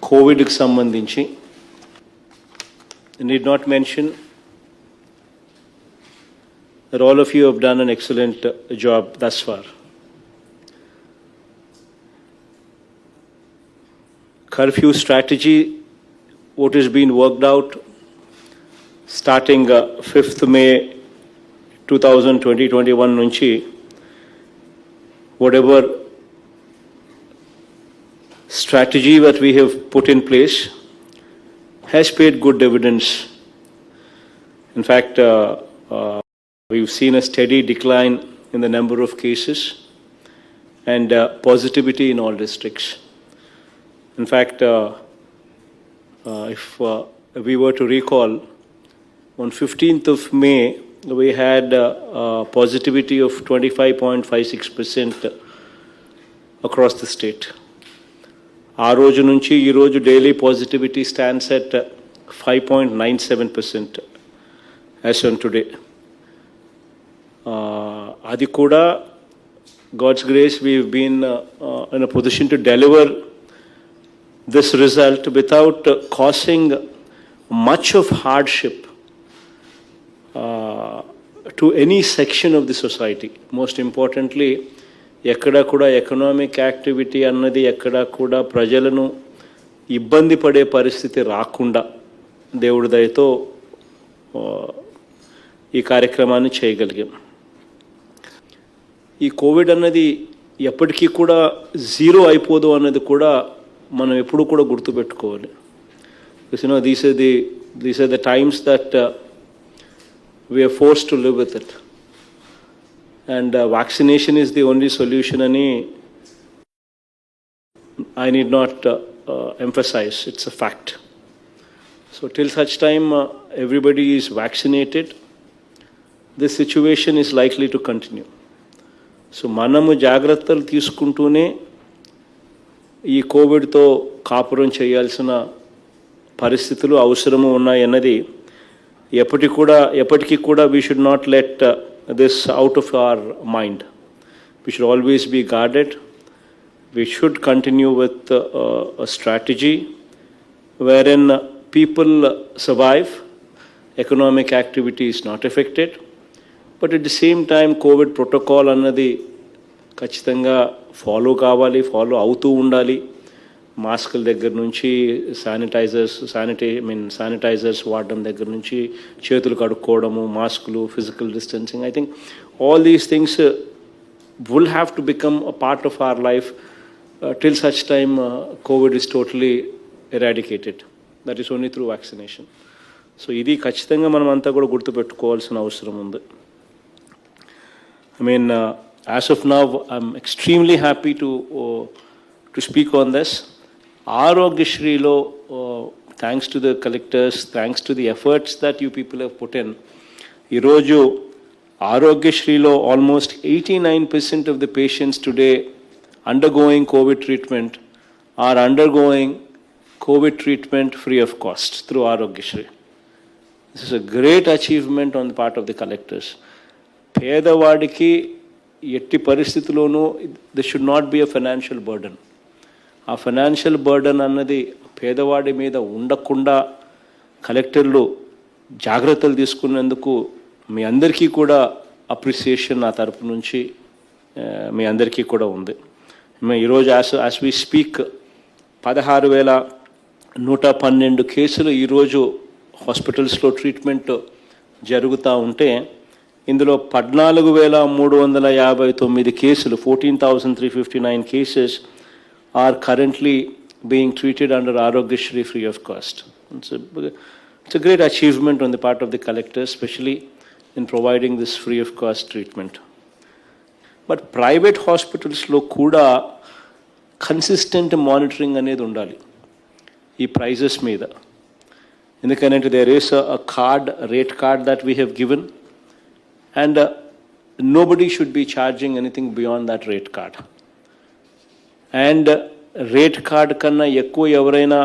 కోవిడ్కి సంబంధించి I need not mention that all of you have done an excellent job thus far. Curfew strategy, what has been worked out starting 5th May 2020-21 nunchi, whatever strategy that we have put in place has paid good dividends. In fact, we've seen a steady decline in the number of cases and positivity in all districts. In fact, if we were to recall, on 15th of May, we had a positivity of 25.56% across the state. ఆ రోజు నుంచి ఈ రోజు daily positivity stands at 5.97% as on today. అది కూడా God's grace we been in a position to deliver this result without causing much of hardship to any section of the society. Most importantly ఎక్కడ కూడా economic activity అన్నది ఎక్కడ కూడా ప్రజలను ఇబ్బంది పడే పరిస్థితి రాకుండా దేవుడి దయతో ఈ కార్యక్రమాన్ని చేయగలిగాం. ఈ కోవిడ్ అన్నది ఎప్పటికీ కూడా జీరో అయిపోదు అన్నది కూడా మనం ఎప్పుడు కూడా గుర్తుపెట్టుకోవాలి. These are the times that we are forced to live with it. And vaccination is the only solution, and I need not emphasize, it's a fact. So till such time everybody is vaccinated, this situation is likely to continue. So manamu జాగ్రత్తలు తీసుకుంటూనే ఈ కోవిడ్తో కాపురం చేయాల్సిన పరిస్థితులు అవసరము ఉన్నాయన్నది ఎప్పటికీ కూడా we should not let this out of our mind. We should always be guarded. We should continue with a strategy wherein people survive, economic activity is not affected, but at the same time COVID protocol annadi ఖచ్చితంగా follow అవుతూ ఉండాలి. మాస్కుల దగ్గర నుంచి sanitizers వాడడం దగ్గర నుంచి చేతులు కడుక్కోవడము, మాస్కులు, physical distancing, I think all these things will have to become a part of our life till such time Covid is totally eradicated. That is only through vaccination. So ఇది ఖచ్చితంగా మనం అంతా కూడా గుర్తుపెట్టుకోవాల్సిన అవసరం ఉంది. I mean, as of now, I'm extremely happy to speak on this. Aarogyashrilo, thanks to the collectors, thanks to the efforts that you people have put in, Iroju, Aarogyashrilo, almost 89% of the patients today undergoing COVID treatment are undergoing COVID treatment free of cost through Aarogyashree. This is a great achievement on the part of the collectors. పేదవాడికి ఎట్టి పరిస్థితుల్లోనూ this should not be a financial burden. ఆ financial burden అన్నది పేదవాడి మీద ఉండకుండా కలెక్టర్లు జాగ్రత్తలు తీసుకున్నందుకు మీ అందరికీ కూడా అప్రిసియేషన్ నా తరపు నుంచి మీ అందరికీ కూడా ఉంది. ఈరోజు యాజ్ వి స్పీక్ 16,112 కేసులు ఈరోజు హాస్పిటల్స్లో ట్రీట్మెంట్ జరుగుతూ ఉంటే ఇందులో 14,359 కేసులు 14,359 cases are currently being treated under Aarogyashree free of cost. It's a great achievement on the part of the collectors, especially in providing this free of cost treatment. But private hospitals lo kuda consistent monitoring anedi undali ee prices meeda. Endukante there is a rate card that we have given, and nobody should be charging anything beyond that rate card. And rate card kanna ekku evaraina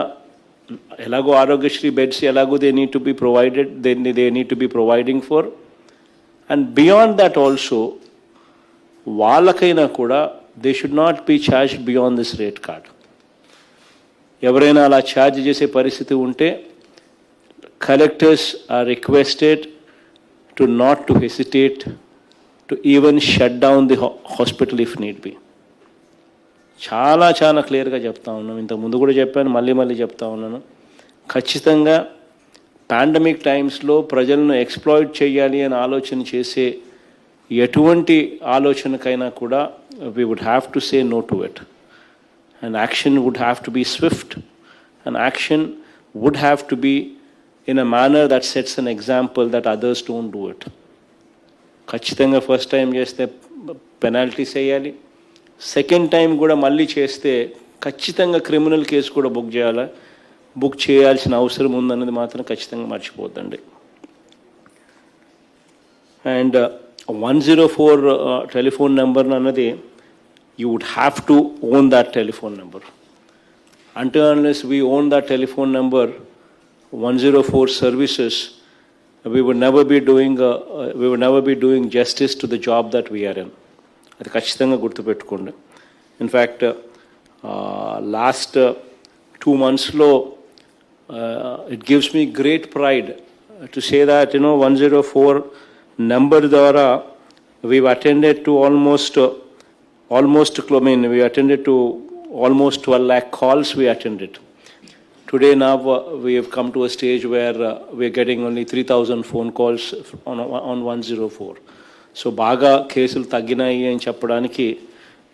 elago Aarogyashree beds elago they need to be provided, they need to be providing for, and beyond that also వాళ్ళకైనా కూడా they should not be charged beyond this rate card. ఎవరైనా అలా charge చేసే పరిస్థితి ఉంటే collectors are requested to not to hesitate to even shut down the hospital if need be. చాలా చాలా క్లియర్గా చెప్తా ఉన్నాను, ఇంతకుముందు కూడా చెప్పాను, మళ్ళీ చెప్తా ఉన్నాను. ఖచ్చితంగా పాండమిక్ టైమ్స్లో ప్రజలను ఎక్స్ప్లాయిట్ చేయాలి అని ఆలోచన చేసే ఎటువంటి ఆలోచనకైనా కూడా we would have to say no to it, and action would have to be swift, and action would have to be in a manner that sets an example that others don't do it. ఖచ్చితంగా first time చేస్తే penalties వేయాలి, second time కూడా మళ్ళీ చేస్తే ఖచ్చితంగా criminal case కూడా book చేయాల్సిన అవసరం ఉందన్నది మాత్రం ఖచ్చితంగా మర్చిపోద్దండి. అండ్ 104 టెలిఫోన్ నెంబర్ అన్నది you would have to own that telephone number. Until unless we own that telephone number, 104 services, we would never be doing justice to the job that we are in. అది ఖచ్చితంగా గుర్తుపెట్టుకోండి. In fact last 2 monthsలో it gives me great pride to say that 104 number ద్వారా we've attended to almost we attended to almost 12 lakh calls we attended. Today now we have come to a stage where we are getting only 3,000 phone calls on 104. So బాగా కేసులు తగ్గినాయి అని చెప్పడానికి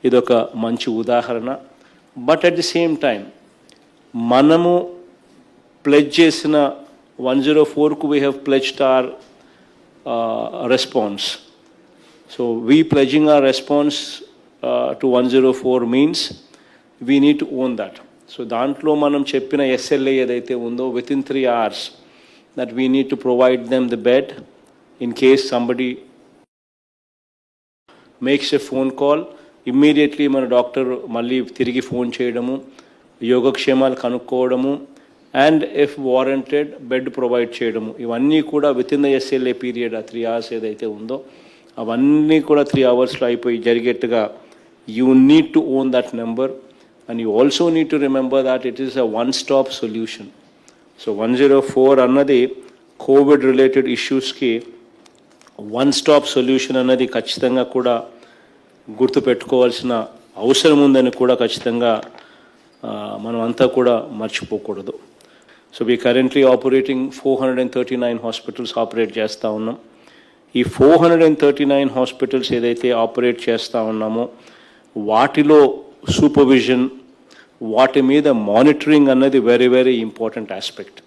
ఇదొక మంచి ఉదాహరణ. But at the same time మనము pledge చేసిన 104కు we have pledged our response. So we pledging our response to 104 means we need to own that. So దాంట్లో మనం చెప్పిన SLA ఏదైతే ఉందో within 3 hours that we need to provide them the bed in case somebody makes a phone call, immediately మన doctor మళ్ళీ తిరిగి phone చేయడము, యోగక్షేమాలు కనుక్కోవడము, and if warranted bed provide చేయడము, ఇవన్నీ కూడా within the SLA period ఆ 3 hours ఏదైతే ఉందో అవన్నీ కూడా 3 hours అయిపోయి జరిగేట్టుగా you need to own that number, and you also need to remember that it is a one-stop solution. So 104 అన్నది కోవిడ్ రిలేటెడ్ ఇష్యూస్కి one-stop solution అన్నది ఖచ్చితంగా కూడా గుర్తుపెట్టుకోవాల్సిన అవసరం ఉందని కూడా ఖచ్చితంగా మనం అంతా కూడా మర్చిపోకూడదు. So we currently operating 439 hospitals operate చేస్తూ ఉన్నాం. ఈ 439 హాస్పిటల్స్ ఏదైతే ఆపరేట్ చేస్తూ ఉన్నామో వాటిలో సూపర్విజన్, వాటి మీద మానిటరింగ్ అన్నది వెరీ వెరీ ఇంపార్టెంట్ ఆస్పెక్ట్.